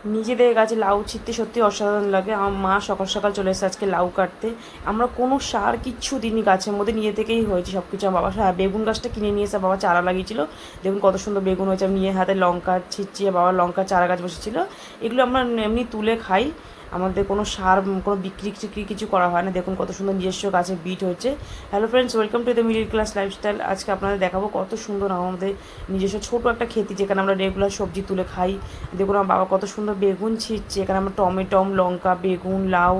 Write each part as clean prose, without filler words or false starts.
নিজেদের গাছে লাউ ছিঁড়তে সত্যি অসাধারণ লাগে। আমার মা সকাল সকাল চলে এসেছে আজকে লাউ কাটতে। আমরা কোনো সার কিচ্ছু দিইনি, গাছের মধ্যে নিজে থেকেই হয়েছে সব কিছু। আমার বাবা বেগুন গাছটা কিনে নিয়ে এসে বাবা চারা লাগিয়েছিল, দেখুন কত সুন্দর বেগুন হয়েছে। আমি নিয়ে হাতে লঙ্কা ছিঁচিয়ে বাবা লঙ্কা চারা গাছ বসেছিল। এগুলো আমরা এমনি তুলে খাই, আমাদের কোনো সার কোনো বিক্রি টিক্রি কিছু করা হয় না। দেখুন কত সুন্দর নিজস্ব গাছে বিট হয়েছে। Hello friends, welcome to the middle class lifestyle. আজকে আপনাদের দেখাবো কত সুন্দর আমাদের নিজস্ব ছোটো একটা ক্ষেতি, যেখানে আমরা রেগুলার সবজি তুলে খাই। দেখুন আমার বাবা কত সুন্দর বেগুন ছিঁড়ছে। এখানে আমরা টমেটো, লঙ্কা, বেগুন, লাউ,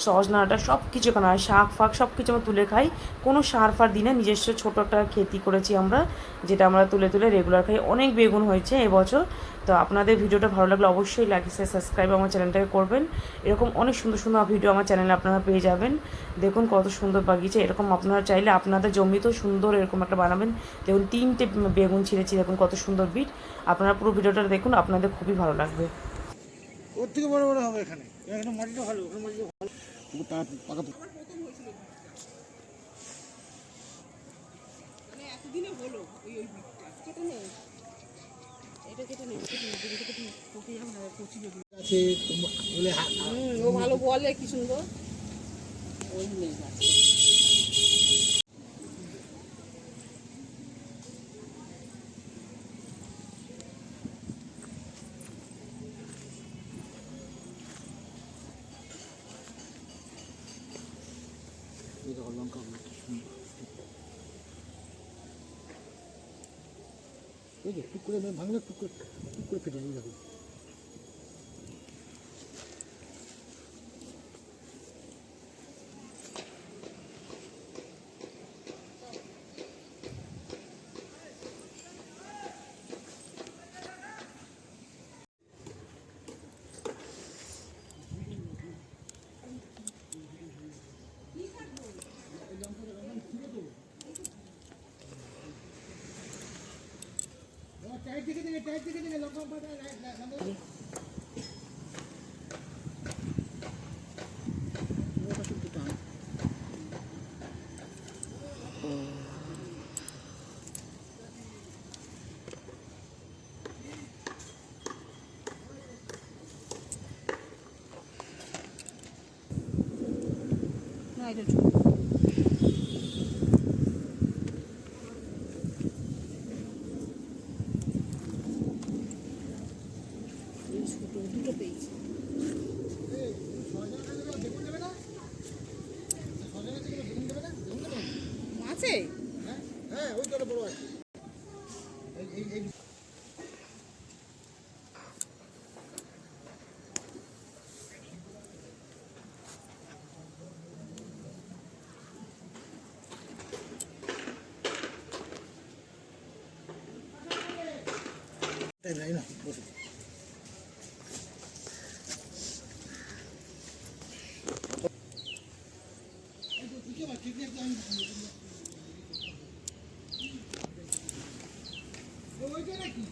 সজনা ডাঁটা সব কিছু, এখানে শাক ফাক সব কিছু আমরা তুলে খাই। কোনো সার ফার দিই না, নিজস্ব ছোটো একটা ক্ষেতি করেছি আমরা, যেটা আমরা তুলে তুলে রেগুলার খাই। অনেক বেগুন হয়েছে এবছর। তো আপনাদের ভিডিওটা ভালো লাগলে অবশ্যই লাইক শেয়ার সাবস্ক্রাইব আমার চ্যানেলটাকে করবেন। এরকম অনেক সুন্দর সুন্দর ভিডিও আমার চ্যানেলে আপনারা পেয়ে যাবেন। দেখুন কত সুন্দর বাগিচা। এরকম আপনারা চাইলে আপনাদের জমিতেও সুন্দর এরকম একটা বানাবেন। দেখুন 3টে বেগুন ছিঁড়েছি, দেখুন কত সুন্দর বিট। আপনারা পুরো ভিডিওটা দেখুন, আপনাদের খুবই ভালো লাগবে। ওর থেকে বড় বড় হবে এখানে, এখানে মাটিটা ভালো, ওখানে মাটিটা ভালো। পাকা মানে এতদিনে হলো ওই ওই বিটটা কেটে নেই, এটা কেটে নেই, তোকে আমরা কচি বেগুন আছে বলে ও ভালো বলে কি সুন্দর ওই নেই গাছ। লঙ্কা ওই যে টুক করে ভাঙলে টুক করে ফেটে যাবে। দেখো টাইট দিকে লঙ্কা পাতা না এটা ছোট দুটো পেয়েছি। আছে হ্যাঁ ওই তো বড় আছে। এই না বসে ওইটা নাকি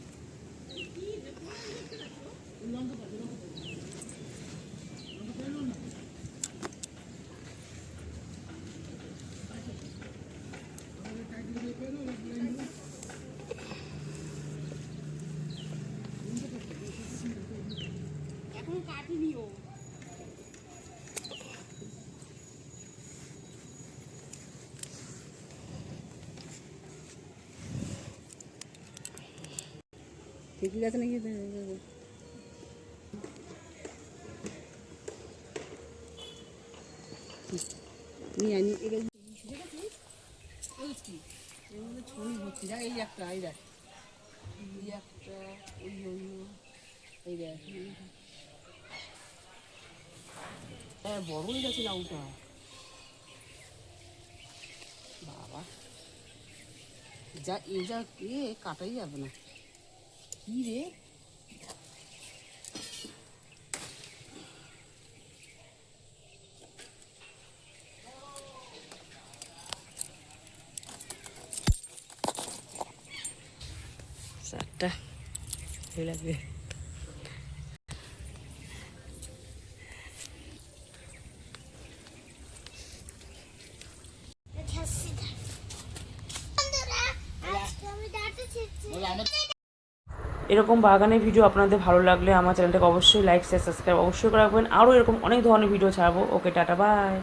লঙ্কা পাতা না এখন কাটিনিও। ঠিক আছে নাকি নিয়ে আনি এগুলো ছড়ি ভর্তি দেখ। এই একটা এই দেখ, এই একটা ওই ওই এই দেখ, হ্যাঁ বড় হয়ে গেছে লাউটা বাবা। যা কাটাই যাবে না কি রে। চারটা লাগবে। এরকম বাগানের ভিডিও আপনাদের ভালো লাগলে আমার চ্যানেলটাকে অবশ্যই লাইক শেয়ার সাবস্ক্রাইব অবশ্যই করে রাখবেন। আরও এরকম অনেক ধরনের ভিডিও ছাড়বো। ওকে, টাটা, বাই।